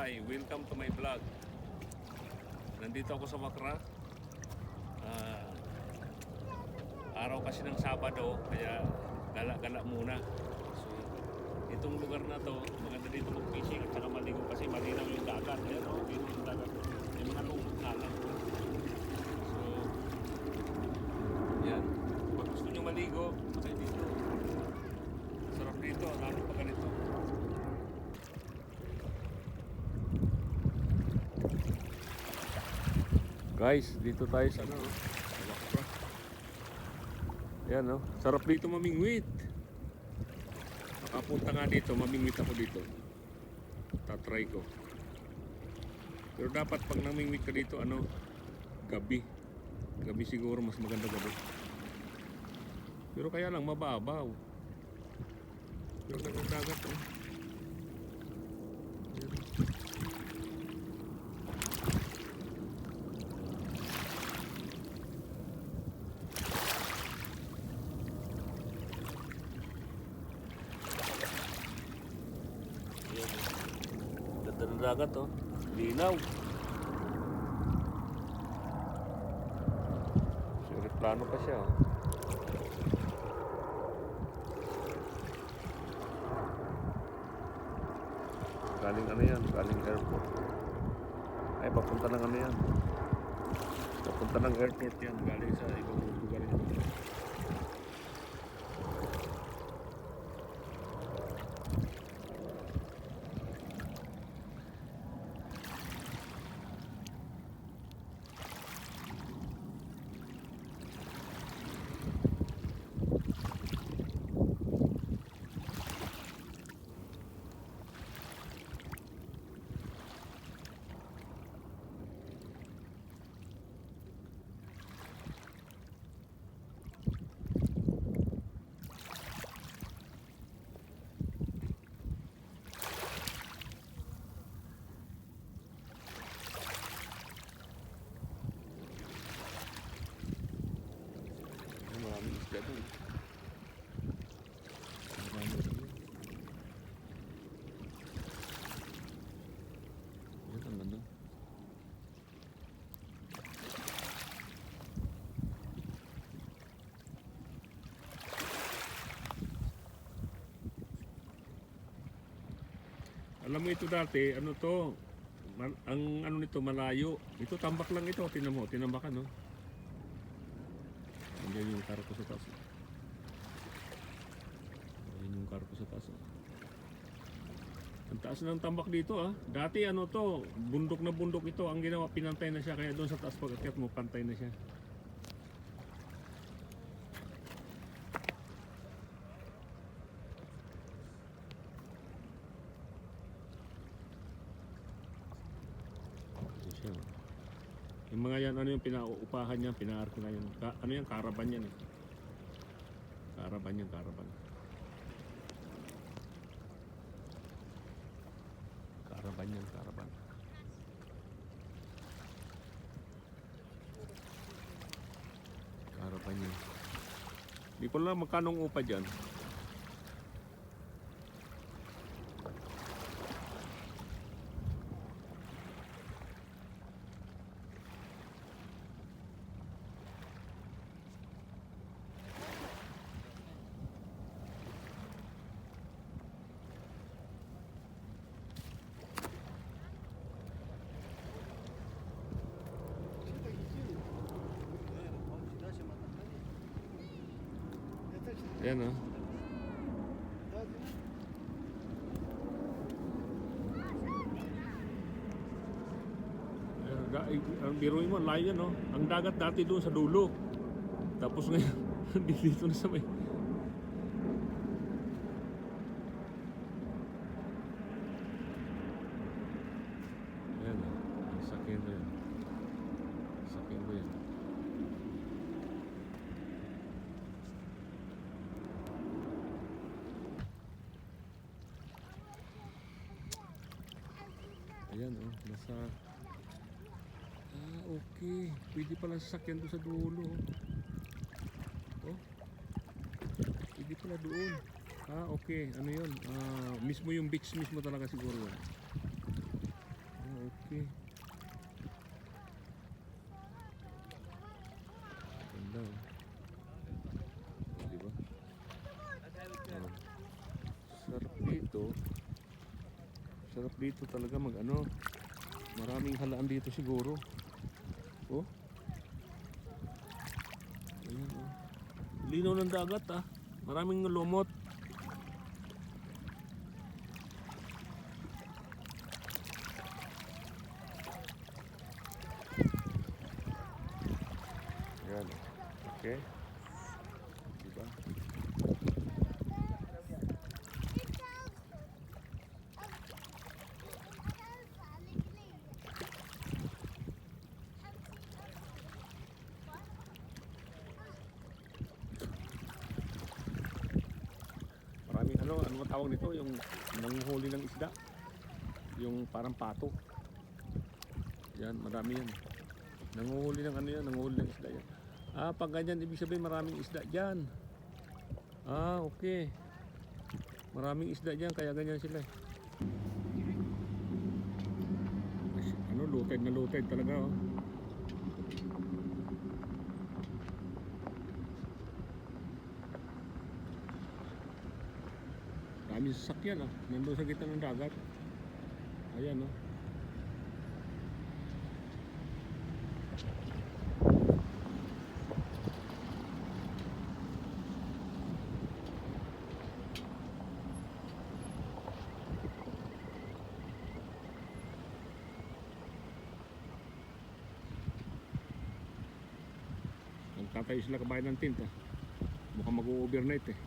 Hi, welcome to my vlog. Nandito ako sa Macra. Araw kasi ng Sabado, kaya gala-gala muna. So, itong lugar na to, maganda dito mag-fishing at saka maligo kasi malinaw yung dagat. Ayan o, dito yung dagat. May mga lungkot nga lang. So, yan. Pag gusto nyo maligo, ay dito. Sarap dito, lalo pa ganito. Guys, dito tayo sa ano, yan no, sarap dito mamingwit. Makapunta nga dito, mamingwit ako dito. Tatry ko. Pero dapat pag namingwit ka dito, ano, gabi. Gabi siguro mas maganda gabi. Pero kaya lang mababaw. Pero nagdagat oh. Ganda ng dagat oh. Linaw. Plano pa siya oh. Galing ano yan? Galing airport. Ay papunta ng ano yan? Papunta ng airport yan. Galing sa ibang lugar yan. Maraming isda doon. Maraming isda doon. Yan ang ganda. Alam mo ito dati, ano to? Ang ano nito malayo. Ito tambak lang ito, tinan mo, tinambakan no. Andiyan yung karo ko sa taas. Andiyan yung karo ko sa taas. Ang taas ng tambak dito ah. Dati ano to, bundok na bundok ito. Ang ginawa, pinantay na siya. Kaya doon sa taas pag-akyat mo, pantay na siya. Ito siya. Yung mga yan, ano yung pinaupahan niya, pinaarko na yun. Ano yan, caravan yan eh. Caravan yan, caravan. Caravan yan, caravan. Caravan yan. Di ko lang magkanong upa dyan. Ayan o. Ang biruin mo, layo no. Ang dagat dati doon sa dulo. Tapos ngayon, dito na sa may... Ayan o. Sakyan mo yan. Sakyan mo yan. Ayan oh, nasa okay. Pwede pala sasakyan doon sa dulo oh. Pwede pala doon. Okay, ano yun? Mismo yung beach mismo talaga siguro. dito talaga mag ano. Maraming halaan dito siguro. Oh. Ayan, oh. Linaw ng dagat ah. Maraming lumot. Ayan. Okay. Diba? Maraming ano ba tawag nito? Yung nanguhuli ng isda. Yung parang pato. Yan, marami yan. Nanguhuli ng ano yan, nanguhuli ng isda yan. Ah, pag ganyan, ibig sabihin maraming isda dyan. Ah, okay. Maraming isda dyan, kaya ganyan sila. Ano, lutid na lutid talaga, oh. Daming sasakyan, ah. Nandun sa gitna ng dagat. Ayan, oh. Nagtatayo sila kabayan ng tent, ah. Mukhang mag-overnight eh.